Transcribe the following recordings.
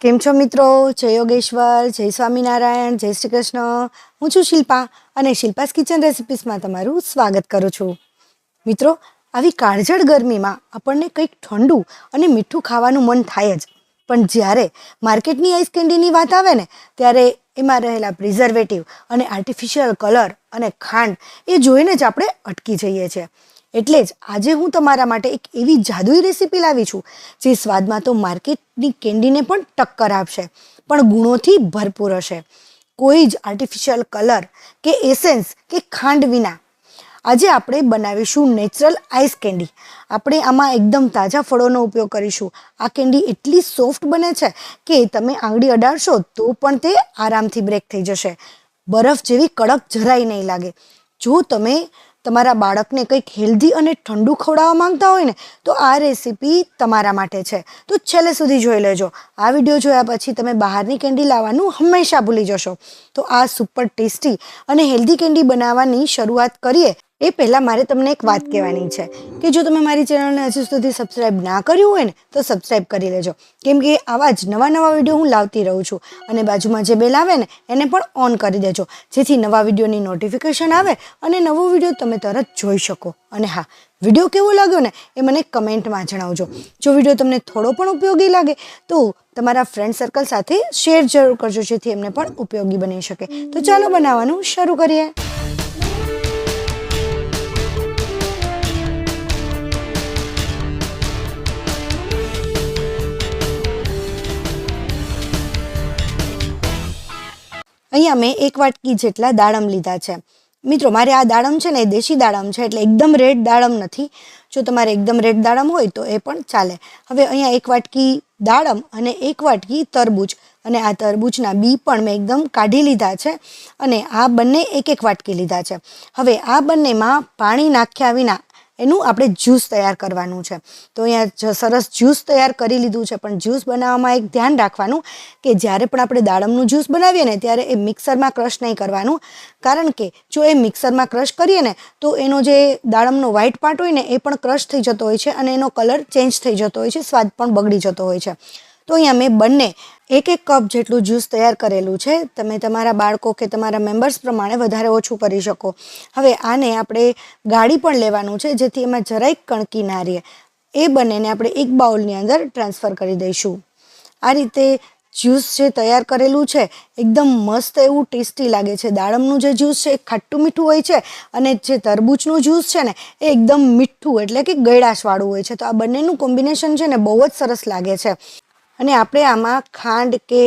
કેમ છો મિત્રો? જય યોગેશ્વર, જય સ્વામિનારાયણ, જય શ્રી કૃષ્ણ. હું છું શિલ્પા અને શિલ્પાસ કિચન રેસિપીસમાં તમારું સ્વાગત કરું છું. મિત્રો, આવી કાળઝાળ ગરમીમાં આપણને કંઈક ઠંડુ અને મીઠું ખાવાનું મન થાય જ. પણ જ્યારે માર્કેટની આઈસ કેન્ડીની વાત આવે ને, ત્યારે એમાં રહેલા પ્રિઝર્વેટિવ અને આર્ટિફિશિયલ કલર અને ખાંડ એ જોઈને જ આપણે અટકી જઈએ છીએ. એટલે જ આજે હું તમારા માટે એક એવી જાદુઈ રેસીપી લાવી છું જે સ્વાદમાં તો માર્કેટની કેન્ડીને પણ ટક્કર આપશે, પણ ગુણોથી ભરપૂર હશે. કોઈ જ આર્ટિફિશિયલ કલર કે એસેન્સ કે ખાંડ વિના આજે આપણે બનાવીશું નેચરલ આઈસ કેન્ડી. આપણે આમાં એકદમ તાજા ફળોનો ઉપયોગ કરીશું. આ કેન્ડી એટલી સોફ્ટ બને છે કે તમે આંગળી અડાડશો તો પણ તે આરામથી બ્રેક થઈ જશે. બરફ જેવી કડક જરાય નહીં લાગે. જો તમે તમારા બાળકને કંઈક હેલ્ધી અને ઠંડુ ખવડાવવા માંગતા હોય ને, તો આ રેસીપી તમારા માટે છે. તો છેલ્લે સુધી જોઈ લેજો. આ વિડીયો જોયા પછી તમે બહારની કેન્ડી લાવવાનું હંમેશા ભૂલી જશો. તો આ સુપર ટેસ્ટી અને હેલ્ધી કેન્ડી બનાવવાની શરૂઆત કરીએ એ પહેલાં મારે તમને એક વાત કહેવાની છે કે જો તમે મારી ચેનલને હજુ સુધી સબસ્ક્રાઈબ ના કર્યું હોય ને, તો સબસ્ક્રાઈબ કરી લેજો. કેમ કે આવા જ નવા વિડીયો હું લાવતી રહું છું. અને બાજુમાં જે બેલ આવે ને એને પણ ઓન કરી દેજો, જેથી નવા વિડીયોની નોટિફિકેશન આવે અને નવો વિડીયો તમે તરત જોઈ શકો. અને હા, વિડીયો કેવો લાગ્યો ને એ મને કમેન્ટમાં જણાવજો. જો વિડીયો તમને થોડો પણ ઉપયોગી લાગે તો તમારા ફ્રેન્ડ સર્કલ સાથે શેર જરૂર કરજો, જેથી એમને પણ ઉપયોગી બની શકે. તો ચાલો બનાવવાનું શરૂ કરીએ. અહીંયા મેં 1 વાટકી જેટલા દાડમ લીધા છે. મિત્રો, મારે આ દાડમ છે ને એ દેશી દાડમ છે, એટલે એકદમ રેડ દાડમ નથી. જો તમારે એકદમ રેડ દાડમ હોય તો એ પણ ચાલે. હવે અહીંયા 1 વાટકી દાડમ અને 1 વાટકી તરબૂચ, અને આ તરબૂચના બી પણ મેં એકદમ કાઢી લીધા છે. અને આ બંને 1 વાટકી લીધા છે. હવે આ બંનેમાં પાણી નાખ્યા વિના એનું આપણે જ્યુસ તૈયાર કરવાનું છે. તો અહીંયા સરસ જ્યુસ તૈયાર કરી લીધું છે. પણ જ્યુસ બનાવવામાં એક ધ્યાન રાખવાનું કે જ્યારે પણ આપણે દાડમનું જ્યુસ બનાવીએ ને, ત્યારે એ મિક્સરમાં ક્રશ નહીં કરવાનું. કારણ કે જો એ મિક્સરમાં ક્રશ કરીએ ને તો એનો જે દાડમનો વ્હાઈટ પાર્ટ હોય ને એ પણ ક્રશ થઈ જતો હોય છે અને એનો કલર ચેન્જ થઈ જતો હોય છે, સ્વાદ પણ બગડી જતો હોય છે. તો અહીંયા મેં બંને 1 કપ જેટલું જ્યુસ તૈયાર કરેલું છે. તમે તમારા બાળકો કે તમારા મેમ્બર્સ પ્રમાણે વધારે ઓછું કરી શકો. હવે આને આપણે ગાળી પણ લેવાનું છે, જેથી એમાં જરાય કણકી ના રહે. એ બંનેને આપણે એક બાઉલની અંદર ટ્રાન્સફર કરી દઈશું. આ રીતે જ્યુસ જે તૈયાર કરેલું છે એકદમ મસ્ત એવું ટેસ્ટી લાગે છે. દાડમનું જે જ્યુસ છે એ ખાટું મીઠું હોય છે, અને જે તરબૂચનું જ્યુસ છે ને એ એકદમ મીઠું એટલે કે ગળાશવાળું હોય છે. તો આ બંનેનું કોમ્બિનેશન છે ને બહુ જ સરસ લાગે છે. અને આપણે આમાં ખાંડ કે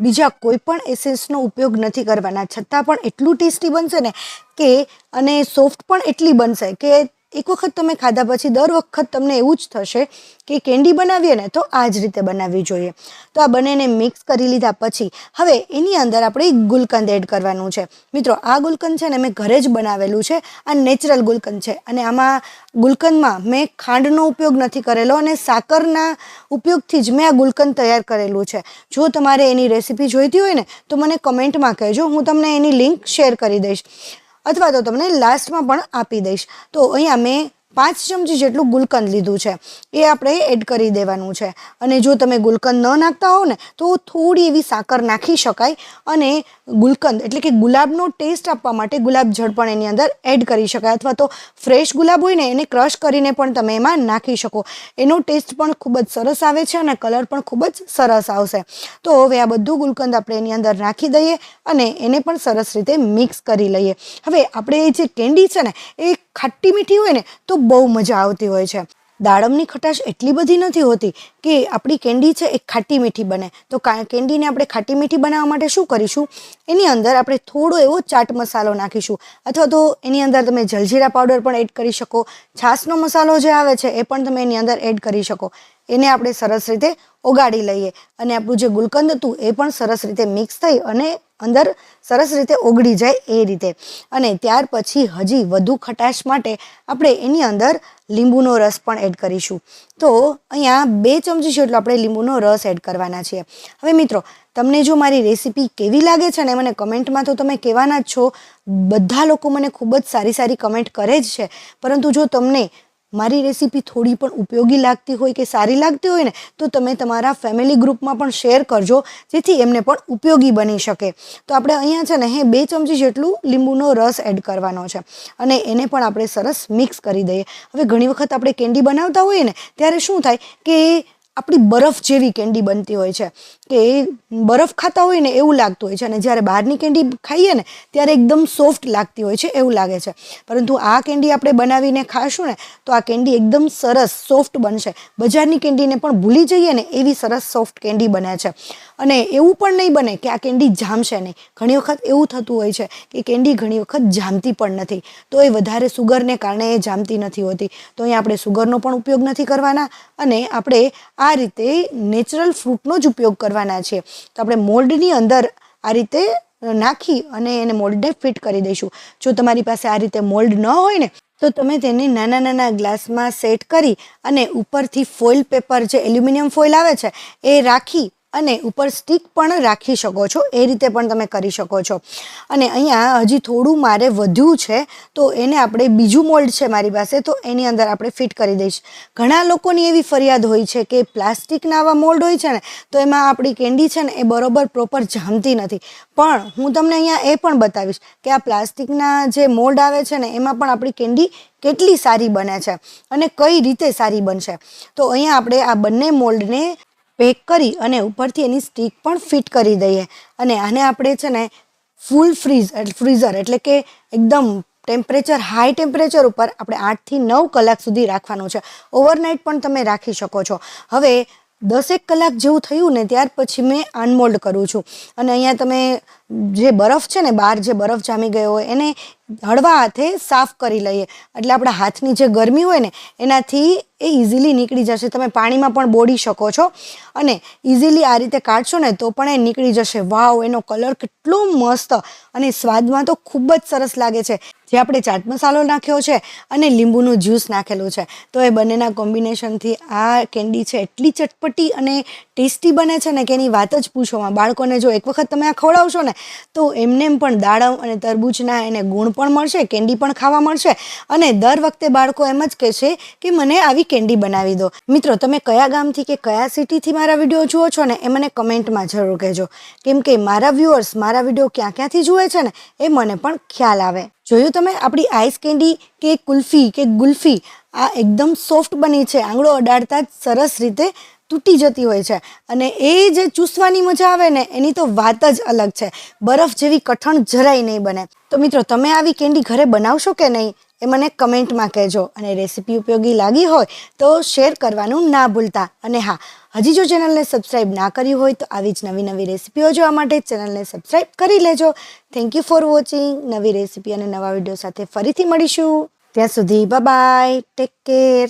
બીજા કોઈ પણ એસેન્સનો ઉપયોગ નથી કરવાના, છતાં પણ એટલું ટેસ્ટી બનશે ને કે, અને સોફ્ટ પણ એટલી બનશે કે એક વખત તમે ખાધા પછી દર વખત તમને એવું જ થશે કે કેન્ડી બનાવીએ ને તો આ જ રીતે બનાવવી જોઈએ. તો આ બંનેને મિક્સ કરી લીધા પછી હવે એની અંદર આપણે ગુલકંદ એડ કરવાનું છે. મિત્રો, આ ગુલકંદ છે ને મેં ઘરે જ બનાવેલું છે. આ નેચરલ ગુલકંદ છે, અને આમાં ગુલકંદમાં મેં ખાંડનો ઉપયોગ નથી કરેલો, અને સાકરના ઉપયોગથી જ મેં આ ગુલકંદ તૈયાર કરેલું છે. જો તમારે એની રેસીપી જોઈતી હોય ને તો મને કમેન્ટમાં કહેજો, હું તમને એની લિંક શેર કરી દઈશ, અથવા તો તમને લાસ્ટમાં પણ આપી દઈશ. તો અહીંયા મેં 5 ચમચી જેટલું ગુલકંદ લીધું છે, એ આપણે એડ કરી દેવાનું છે. અને જો તમે ગુલકંદ ન નાખતા હો ને તો થોડી એવી સાકર નાખી શકાય, અને ગુલકંદ એટલે કે ગુલાબનો ટેસ્ટ આપવા માટે ગુલાબ જળ પણ એની અંદર એડ કરી શકાય, અથવા તો ફ્રેશ ગુલાબ હોય ને એને ક્રશ કરીને પણ તમે એમાં નાખી શકો. એનો ટેસ્ટ પણ ખૂબ જ સરસ આવે છે અને કલર પણ ખૂબ જ સરસ આવશે. તો હવે આ બધું ગુલકંદ આપણે એની અંદર નાખી દઈએ અને એને પણ સરસ રીતે મિક્સ કરી લઈએ. હવે આપણે જે કેન્ડી છે ને એ ખાટી મીઠી હોય ને તો બહુ મજા આવતી હોય છે. દાડમની ખટાશ એટલી બધી નથી હોતી કે આપણી કેન્ડી છે એ ખાટી મીઠી બને. તો કેન્ડીને આપણે ખાટી મીઠી બનાવવા માટે શું કરીશું, એની અંદર આપણે થોડો એવો ચાટ મસાલો નાખીશું, અથવા તો એની અંદર તમે જલજીરા પાવડર પણ એડ કરી શકો. છાશનો મસાલો જે આવે છે એ પણ તમે એની અંદર એડ કરી શકો. એને આપણે સરસ રીતે ઓગાળી લઈએ, અને આપણું જે ગુલકંદ હતું એ પણ સરસ રીતે મિક્સ થઈ અને અંદર સરસ રીતે ઓગળી જાય એ રીતે. અને ત્યાર પછી હજી વધુ ખટાશ માટે આપણે એની અંદર લીંબુનો રસ પણ એડ કરીશું. તો અહીંયા 2 ચમચી જેટલો આપણે લીંબુનો રસ એડ કરવાના છીએ. હવે મિત્રો, તમને જો મારી રેસીપી કેવી લાગે છે ને મને કમેન્ટમાં તો તમે કહેવાના જ છો. બધા લોકો મને ખૂબ જ સારી કમેન્ટ કરે જ છે, પરંતુ જો તમને મારી રેસીપી થોડી પણ ઉપયોગી લાગતી હોય કે સારી લાગતી હોય ને તો તમે તમારા ફેમિલી ગ્રુપમાં પણ શેર કરજો, જેથી એમને પણ ઉપયોગી બની શકે. તો આપણે અહીંયા છે ને 2 ચમચી જેટલું લીંબુનો રસ એડ કરવાનો છે અને એને પણ આપણે સરસ મિક્સ કરી દઈએ. હવે ઘણી વખત આપણે કેન્ડી બનાવતા હોઈએ ને ત્યારે શું થાય કે આપણી બરફ જેવી કેન્ડી બનતી હોય છે, કે બરફ ખાતા હોય ને એવું લાગતું હોય છે, અને જ્યારે બહારની કેન્ડી ખાઈએ ને ત્યારે એકદમ સોફ્ટ લાગતી હોય છે એવું લાગે છે. પરંતુ આ કેન્ડી આપણે બનાવીને ખાશું ને તો આ કેન્ડી એકદમ સરસ સોફ્ટ બનશે. બજારની કેન્ડીને પણ ભૂલી જઈએ ને એવી સરસ સોફ્ટ કેન્ડી બને છે. અને એવું પણ નહીં બને કે આ કેન્ડી જામશે નહીં. ઘણી વખત એવું થતું હોય છે કે કેન્ડી ઘણી વખત જામતી પણ નથી, તો એ વધારે સુગરને કારણે એ જામતી નથી હોતી. તો અહીં આપણે સુગરનો પણ ઉપયોગ નથી કરવાના અને આપણે આ રીતે નેચરલ ફ્રૂટનો જ ઉપયોગ કરવાના છે. તો આપણે મોલ્ડની અંદર આ રીતે નાખી અને એને મોલ્ડને ફિટ કરી દઈશું. જો તમારી પાસે આ રીતે મોલ્ડ ન હોય ને તો તમે તેને નાના નાના ગ્લાસમાં સેટ કરી અને ઉપરથી ફોઇલ પેપર, જે એલ્યુમિનિયમ ફોઇલ આવે છે એ રાખી અને ઉપર સ્ટીક પણ રાખી શકો છો. એ રીતે પણ તમે કરી શકો છો. અને અહીંયા હજી થોડું મારે વધ્યું છે તો એને આપણે બીજું મોલ્ડ છે મારી પાસે, તો એની અંદર આપણે ફિટ કરી દઈશ. ઘણા લોકોની એવી ફરિયાદ હોય છે કે પ્લાસ્ટિકના આવા મોલ્ડ હોય છે ને તો એમાં આપણી કેન્ડી છે ને એ બરોબર પ્રોપર જામતી નથી. પણ હું તમને અહીંયા એ પણ બતાવીશ કે આ પ્લાસ્ટિકના જે મોલ્ડ આવે છે ને એમાં પણ આપણી કેન્ડી કેટલી સારી બને છે અને કઈ રીતે સારી બનશે. તો અહીંયા આપણે આ બંને મોલ્ડને પેક કરી અને ઉપરથી એની સ્ટીક પણ ફિટ કરી દઈએ. અને આને આપણે છે ને ફૂલ ફ્રીઝર એટલે કે એકદમ ટેમ્પરેચર, હાઈ ટેમ્પરેચર ઉપર આપણે 8 થી 9 કલાક સુધી રાખવાનું છે. ઓવરનાઇટ પણ તમે રાખી શકો છો. હવે 10 કલાક જેવું થયું ને ત્યાર પછી મેં અનમોલ્ડ કરું છું. અને અહીંયા તમે જે બરફ છે ને, બહાર જે બરફ જામી ગયો હોય એને હળવા હાથે સાફ કરી લઈએ. એટલે આપણા હાથની જે ગરમી હોય ને એનાથી એ ઇઝીલી નીકળી જશે. તમે પાણીમાં પણ બોળી શકો છો અને ઇઝીલી આ રીતે કાઢશો ને તો પણ એ નીકળી જશે. વાવ, એનો કલર કેટલો મસ્ત અને સ્વાદમાં તો ખૂબ જ સરસ લાગે છે. જે આપણે ચાટ મસાલો નાખ્યો છે અને લીંબુનું જ્યુસ નાખેલું છે તો એ બંનેના કોમ્બિનેશનથી આ કેન્ડી છે એટલી ચટપટી અને ટેસ્ટી બને છે ને કે એની વાત જ પૂછોમાં. બાળકોને જો એક વખત તમે આ ખવડાવશો ને તો એમને પણ દાડમ અને તરબૂચના એને ગુણ પણ મળશે, કેન્ડી પણ ખાવા મળશે અને દર વખતે બાળકો એમ જ કહેશે કે મને આવી કેન્ડી બનાવી દો. મિત્રો, તમે કયા ગામથી કે કયા સિટીથી મારા વિડીયો જુઓ છો ને એ મને કમેન્ટમાં જરૂર કહેજો, કેમ કે મારા વ્યુઅર્સ મારા વિડીયો ક્યાં ક્યાંથી જુએ છે ને એ મને પણ ખ્યાલ આવે. જોયું તમે, આપણી આઈસ કેન્ડી કે કુલ્ફી કે ગુલ્ફી આ એકદમ સોફ્ટ બની છે. આંગળો અડાડતા જ સરસ રીતે તૂટી જતી હોય છે અને એ જે ચૂસવાની મજા આવે ને એની તો વાત જ અલગ છે. બરફ જેવી કઠણ જરાય નહીં બને. તો મિત્રો, તમે આવી કેન્ડી ઘરે બનાવશો કે નહીં એ મને કમેન્ટમાં કહેજો. અને રેસીપી ઉપયોગી લાગી હોય તો શેર કરવાનું ના ભૂલતા. અને હા, હજી જો ચેનલને સબસ્ક્રાઈબ ના કરી હોય તો આવી જ નવી નવી રેસીપીઓ જોવા માટે ચેનલને સબસ્ક્રાઈબ કરી લેજો. Thank you for watching. નવી રેસીપી અને નવા વિડીયો સાથે ફરીથી મળીશું. ત્યાં સુધી બાય બાય, ટેક કેર.